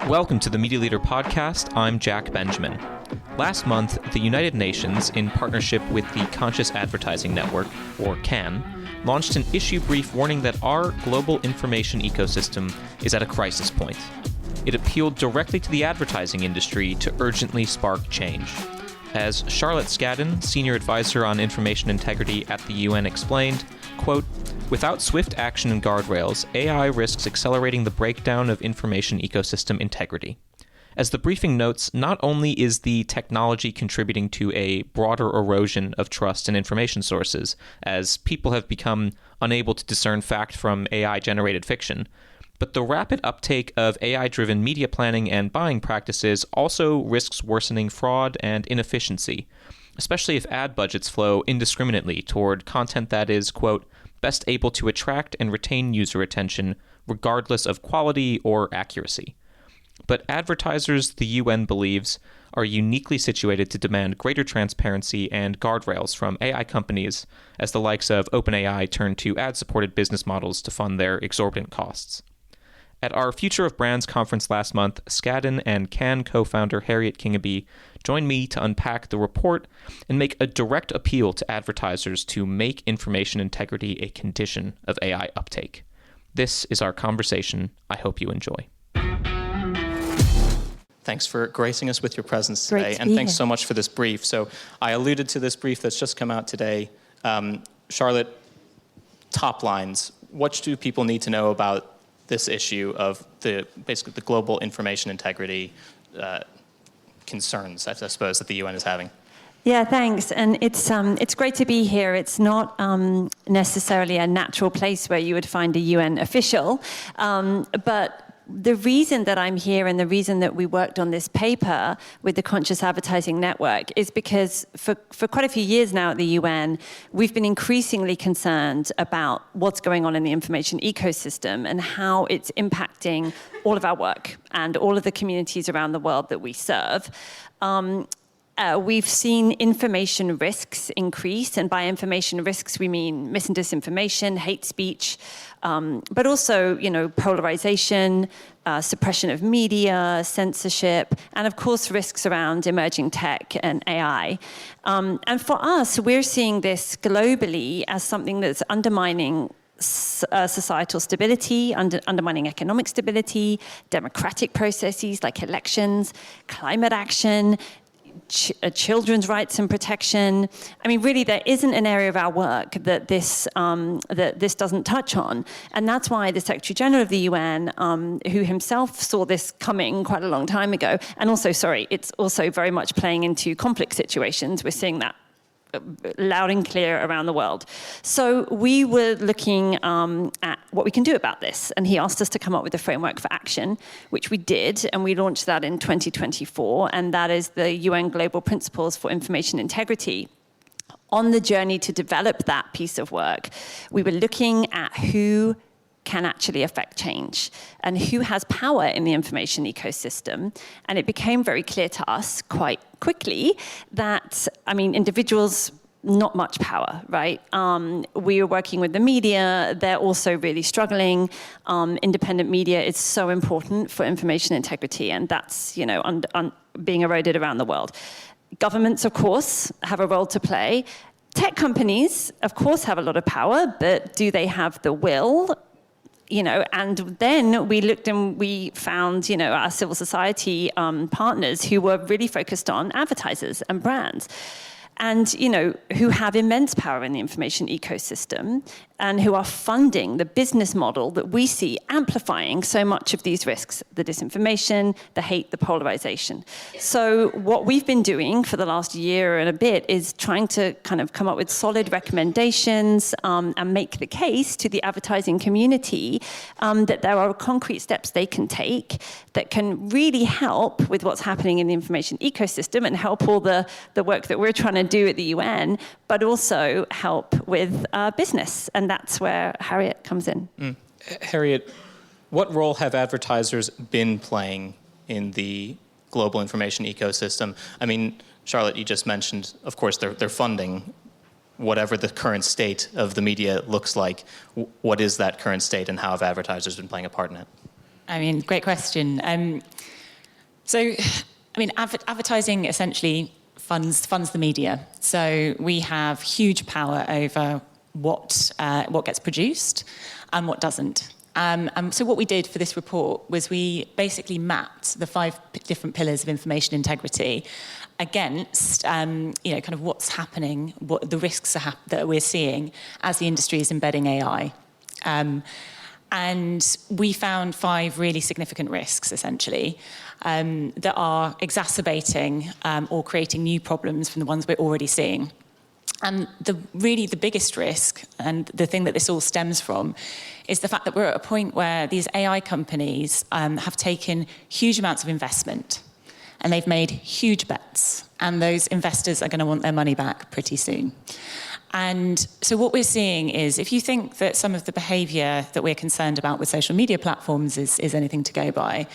Welcome to the Media Leader Podcast. I'm Jack Benjamin. Last month, the United Nations, in partnership with the Conscious Advertising Network, or CAN, launched an issue brief warning that our global information ecosystem is at a crisis point. It appealed directly to the advertising industry to urgently spark change. As Charlotte Scaddan, Senior Advisor on Information Integrity at the UN, explained, quote, "Without swift action and guardrails, AI risks accelerating the breakdown of information ecosystem integrity." As the briefing notes, not only is the technology contributing to a broader erosion of trust in information sources, as people have become unable to discern fact from AI-generated fiction, but the rapid uptake of AI-driven media planning and buying practices also risks worsening fraud and inefficiency, especially if ad budgets flow indiscriminately toward content that is, quote, "best able to attract and retain user attention regardless of quality or accuracy." But advertisers, the UN believes, are uniquely situated to demand greater transparency and guardrails from AI companies as the likes of OpenAI turn to ad-supported business models to fund their exorbitant costs. At our Future of Brands conference last month, Scaddan and CAN co-founder Harriet Kingaby joined me to unpack the report and make a direct appeal to advertisers to make information integrity a condition of AI uptake. This is our conversation. I hope you enjoy. Thanks for gracing us with your presence today, and thanks so much for this brief. So I alluded to this brief that's just come out today. Charlotte, Toplines, what do people need to know about this issue of basically the global information integrity concerns, I suppose, that the UN is having? Yeah, thanks. And it's great to be here. It's not necessarily a natural place where you would find a UN official, but the reason that I'm here and the reason that we worked on this paper with the Conscious Advertising Network is because for quite a few years now at the UN, we've been increasingly concerned about what's going on in the information ecosystem and how it's impacting all of our work and all of the communities around the world that we serve. We've seen information risks increase, and by information risks we mean mis and disinformation, hate speech, but also, polarization, suppression of media, censorship, and of course risks around emerging tech and AI. And for us, we're seeing this globally as something that's undermining societal stability, undermining economic stability, democratic processes like elections, climate action, children's rights and protection. I mean, really, there isn't an area of our work that this doesn't touch on. And that's why the Secretary General of the UN, who himself saw this coming quite a long time ago, and also, it's also very much playing into conflict situations. We're seeing that loud and clear around the world. So we were looking at what we can do about this. And he asked us to come up with a framework for action, which we did. And we launched that in 2024. And that is the UN Global Principles for Information Integrity. On the journey to develop that piece of work, we were looking at who can actually affect change and who has power in the information ecosystem. And it became very clear to us quite quickly that, individuals, not much power, right? We were working with the media. They're also really struggling. Independent media is so important for information integrity, and that's, being eroded around the world. Governments, of course, have a role to play. Tech companies, of course, have a lot of power, but do they have the will? And then we looked and we found, our civil society partners who were really focused on advertisers and brands. And, who have immense power in the information ecosystem and who are funding the business model that we see amplifying so much of these risks, the disinformation, the hate, the polarization. So what we've been doing for the last year and a bit is trying to kind of come up with solid recommendations and make the case to the advertising community that there are concrete steps they can take that can really help with what's happening in the information ecosystem and help all the work that we're trying to do at the UN, but also help with business. And that's where Harriet comes in. Harriet, what role have advertisers been playing in the global information ecosystem? Charlotte, you just mentioned, of course, they're funding whatever the current state of the media looks like. What is that current state, and how have advertisers been playing a part in it? Great question. So, I mean, advertising essentially funds the media. So we have huge power over what gets produced and what doesn't. So what we did for this report was we basically mapped the 5 different pillars of information integrity against, kind of what's happening, what the risks that we're seeing as the industry is embedding AI. And we found 5 really significant risks, essentially, that are exacerbating or creating new problems from the ones we're already seeing. And the biggest risk, and the thing that this all stems from, is the fact that we're at a point where these AI companies have taken huge amounts of investment, and they've made huge bets, and those investors are going to want their money back pretty soon. And so what we're seeing is, if you think that some of the behaviour that we're concerned about with social media platforms is anything to go by,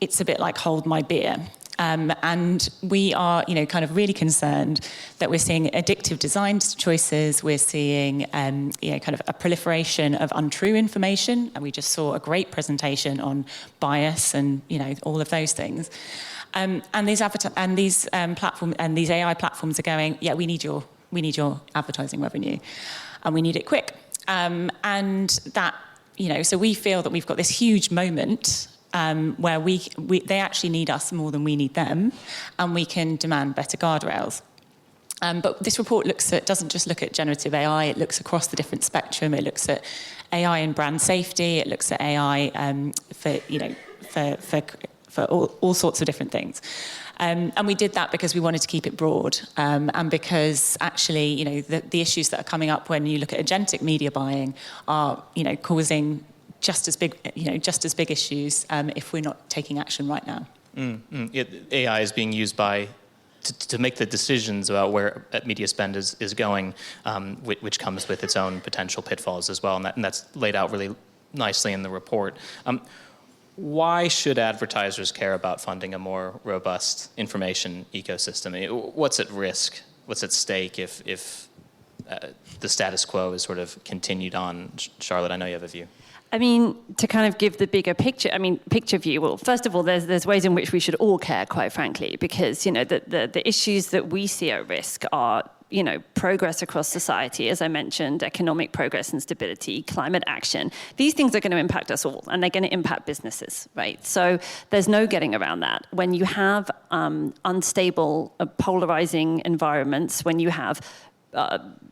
it's a bit like hold my beer. And we are, kind of really concerned that we're seeing addictive design choices. We're seeing, kind of a proliferation of untrue information. And we just saw a great presentation on bias and, all of those things. And these platforms and these AI platforms are going, yeah, we need your advertising revenue, and we need it quick. And that, so we feel that we've got this huge moment where they actually need us more than we need them, and we can demand better guardrails. But this report doesn't just look at generative AI, it looks across the different spectrum. It looks at AI and brand safety, it looks at AI for all sorts of different things. And we did that because we wanted to keep it broad, and because actually, the issues that are coming up when you look at agentic media buying are, causing just as big issues if we're not taking action right now. AI is being used to make the decisions about where media spend is going, which comes with its own potential pitfalls as well, and that's laid out really nicely in the report. Why should advertisers care about funding a more robust information ecosystem? I mean, what's at risk? What's at stake if the status quo is sort of continued on? Charlotte, I know you have a view. I mean, to kind of give the bigger picture, picture view, well, first of all, there's ways in which we should all care, quite frankly, because, the issues that we see at risk are, progress across society, as I mentioned, economic progress and stability, climate action. These things are going to impact us all, and they're going to impact businesses, right? So there's no getting around that. When you have unstable, polarizing environments, when you have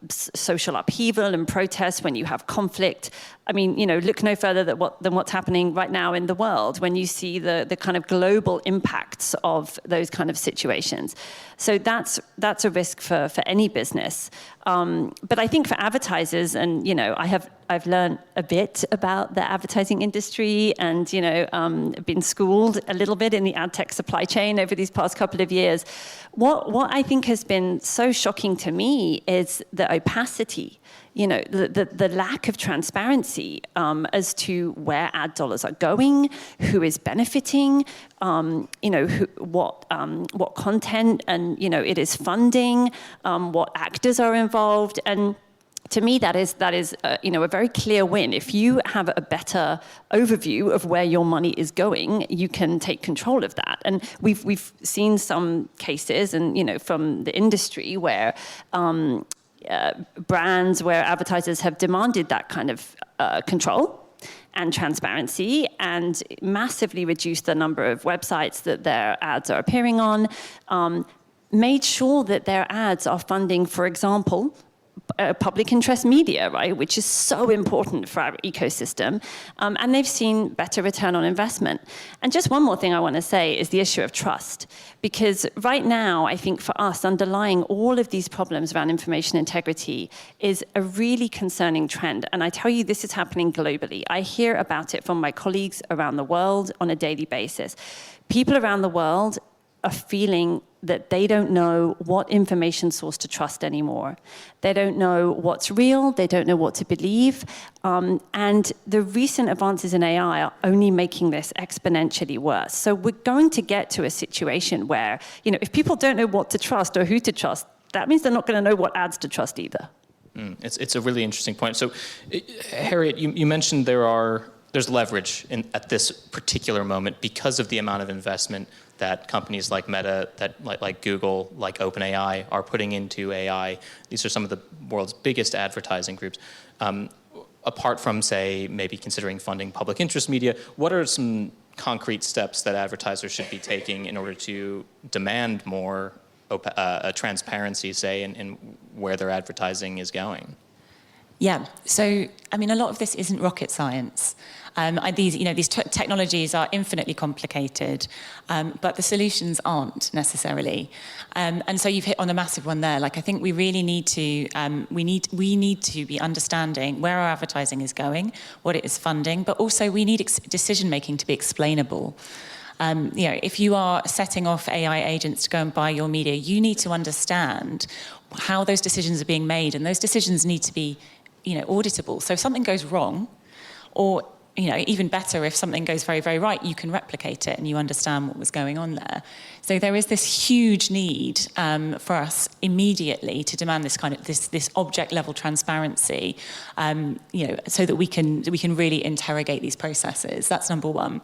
social upheaval and protests, when you have conflict, look no further than what's happening right now in the world when you see the kind of global impacts of those kind of situations. So that's a risk for any business. But I think for advertisers, and I've learned a bit about the advertising industry, and been schooled a little bit in the ad tech supply chain over these past couple of years. What I think has been so shocking to me is the opacity, the lack of transparency as to where ad dollars are going, who is benefiting, what content and it is funding, what actors are involved, and to me, that is a very clear win. If you have a better overview of where your money is going, you can take control of that. And we've seen some cases, and from the industry where brands, where advertisers have demanded that kind of control and transparency, and massively reduced the number of websites that their ads are appearing on, made sure that their ads are funding, for example, public interest media, right, which is so important for our ecosystem, and they've seen better return on investment. And just one more thing I want to say is the issue of trust, because right now, I think for us, underlying all of these problems around information integrity is a really concerning trend. And I tell you, this is happening globally. I hear about it from my colleagues around the world on a daily basis. People around the world are feeling that they don't know what information source to trust anymore. They don't know what's real, they don't know what to believe, and the recent advances in AI are only making this exponentially worse. So we're going to get to a situation where, if people don't know what to trust or who to trust, that means they're not going to know what ads to trust either. It's a really interesting point. So, Harriet, you mentioned there are there's leverage at this particular moment because of the amount of investment that companies like Meta, like Google, like OpenAI are putting into AI. These are some of the world's biggest advertising groups. Apart from, say, maybe considering funding public interest media, what are some concrete steps that advertisers should be taking in order to demand more transparency, say, in where their advertising is going? Yeah, so I mean, a lot of this isn't rocket science. These technologies are infinitely complicated, but the solutions aren't necessarily. And so you've hit on a massive one there. Like, I think we really need to we need to be understanding where our advertising is going, what it is funding, but also we need decision making to be explainable. If you are setting off AI agents to go and buy your media, you need to understand how those decisions are being made, and those decisions need to be auditable. So if something goes wrong, or even better, if something goes very, very right, you can replicate it and you understand what was going on there. So there is this huge need for us immediately to demand this kind of this object level transparency, so that we can really interrogate these processes. That's number one.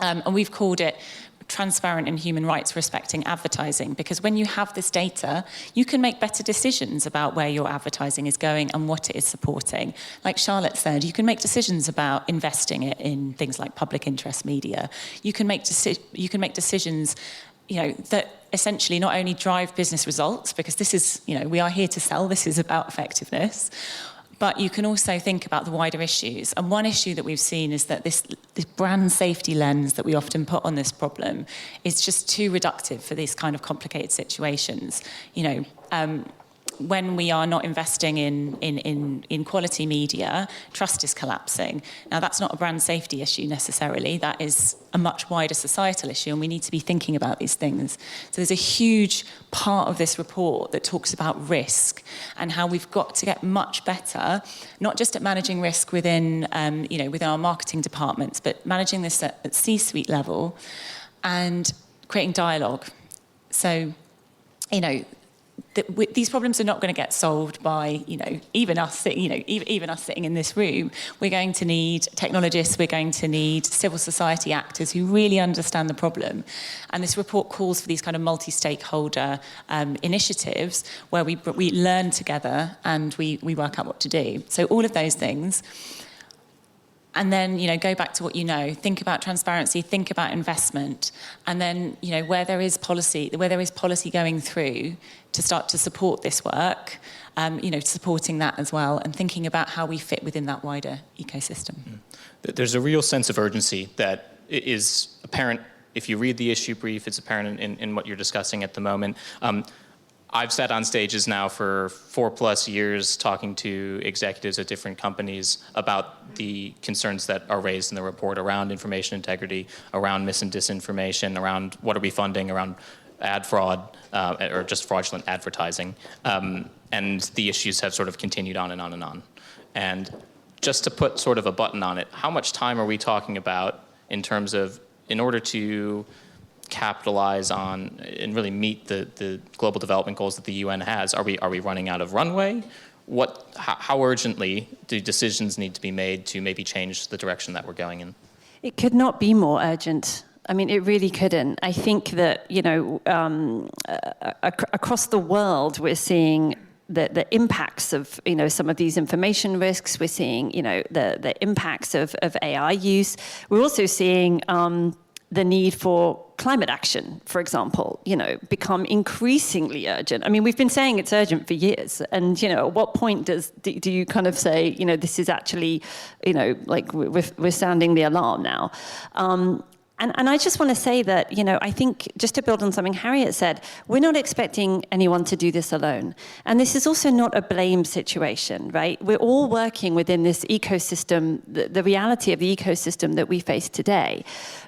And we've called it transparent and human rights respecting advertising, because when you have this data, you can make better decisions about where your advertising is going and what it is supporting. Like Charlotte said, you can make decisions about investing it in things like public interest media. You can make decisions that essentially not only drive business results, because this is, we are here to sell, this is about effectiveness, but you can also think about the wider issues. And one issue that we've seen is that this brand safety lens that we often put on this problem is just too reductive for these kind of complicated situations. When we are not investing in quality media, trust is collapsing. Now, that's not a brand safety issue necessarily. That is a much wider societal issue, and we need to be thinking about these things. So there's a huge part of this report that talks about risk and how we've got to get much better, not just at managing risk within our marketing departments, but managing this at C-suite level and creating dialogue. So, these problems are not going to get solved by even us sitting in this room. We're going to need technologists, we're going to need civil society actors who really understand the problem. And this report calls for these kind of multi-stakeholder initiatives where we learn together and we work out what to do. So all of those things. And then, go back to what think about transparency, think about investment, and then, where there is policy going through to start to support this work, supporting that as well, and thinking about how we fit within that wider ecosystem. There's a real sense of urgency that is apparent if you read the issue brief. It's apparent in what you're discussing at the moment. I've sat on stages now for 4+ years talking to executives at different companies about the concerns that are raised in the report around information integrity, around mis and disinformation, around what are we funding, around ad fraud, or just fraudulent advertising. And the issues have sort of continued on and on and on. And just to put sort of a button on it, how much time are we talking about in terms of, in order to capitalize on and really meet the global development goals that the UN has? Are we running out of runway? How urgently do decisions need to be made to maybe change the direction that we're going in? It could not be more urgent. I mean, it really couldn't. I think that, across the world, we're seeing the impacts of, some of these information risks. We're seeing, the impacts of AI use. We're also seeing the need for climate action, for example, become increasingly urgent. I mean, we've been saying it's urgent for years. And, at what point do you kind of say, this is actually, like we're sounding the alarm now? And I just want to say that, I think, just to build on something Harriet said, we're not expecting anyone to do this alone. And this is also not a blame situation, right? We're all working within this ecosystem, the reality of the ecosystem that we face today.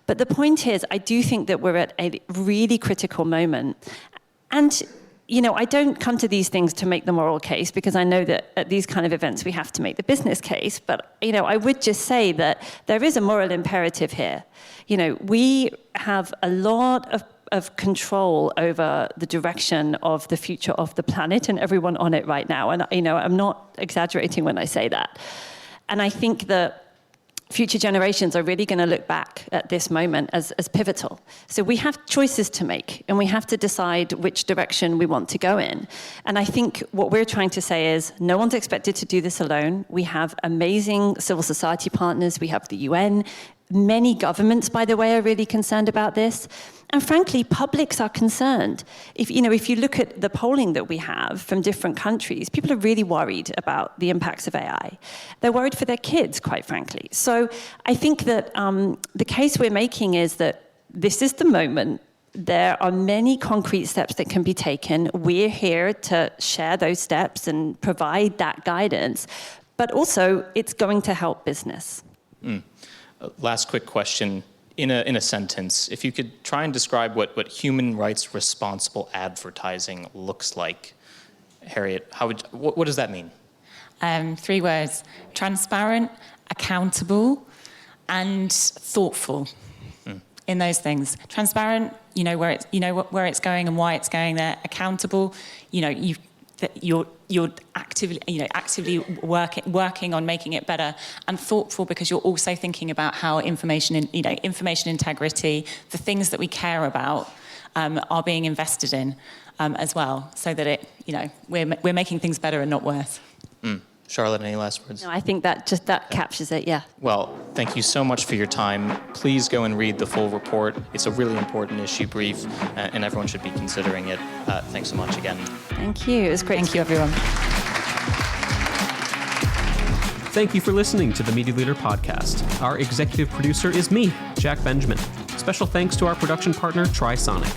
But the point is, I do think that we're at a really critical moment. And I don't come to these things to make the moral case, because I know that at these kind of events we have to make the business case. But, I would just say that there is a moral imperative here. We have a lot of control over the direction of the future of the planet and everyone on it right now. And, I'm not exaggerating when I say that. And I think that future generations are really going to look back at this moment as pivotal. So we have choices to make, and we have to decide which direction we want to go in. And I think what we're trying to say is no one's expected to do this alone. We have amazing civil society partners. We have the UN. Many governments, by the way, are really concerned about this. And frankly, publics are concerned. If you look at the polling that we have from different countries, people are really worried about the impacts of AI. They're worried for their kids, quite frankly. So I think that the case we're making is that this is the moment. There are many concrete steps that can be taken. We're here to share those steps and provide that guidance. But also, it's going to help business. Last quick question. In a sentence, if you could try and describe what human rights responsible advertising looks like, Harriet, what does that mean? 3 words: transparent, accountable, and thoughtful. In those things, transparent, where it's going and why it's going there. Accountable, you're actively working on making it better, and thoughtful because you're also thinking about how information integrity, the things that we care about, are being invested in as well, so that we're making things better and not worse. Charlotte, any last words? No, I think that captures it, yeah. Well, thank you so much for your time. Please go and read the full report. It's a really important issue brief, and everyone should be considering it. Thanks so much again. Thank you. It was great. Thank you, everyone. Thank you for listening to the Media Leader Podcast. Our executive producer is me, Jack Benjamin. Special thanks to our production partner, Trisonic.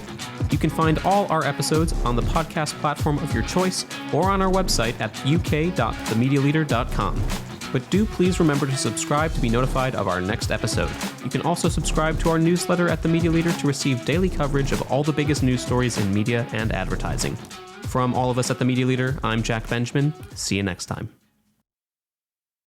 You can find all our episodes on the podcast platform of your choice or on our website at uk.themedialeader.com. But do please remember to subscribe to be notified of our next episode. You can also subscribe to our newsletter at The Media Leader to receive daily coverage of all the biggest news stories in media and advertising. From all of us at The Media Leader, I'm Jack Benjamin. See you next time.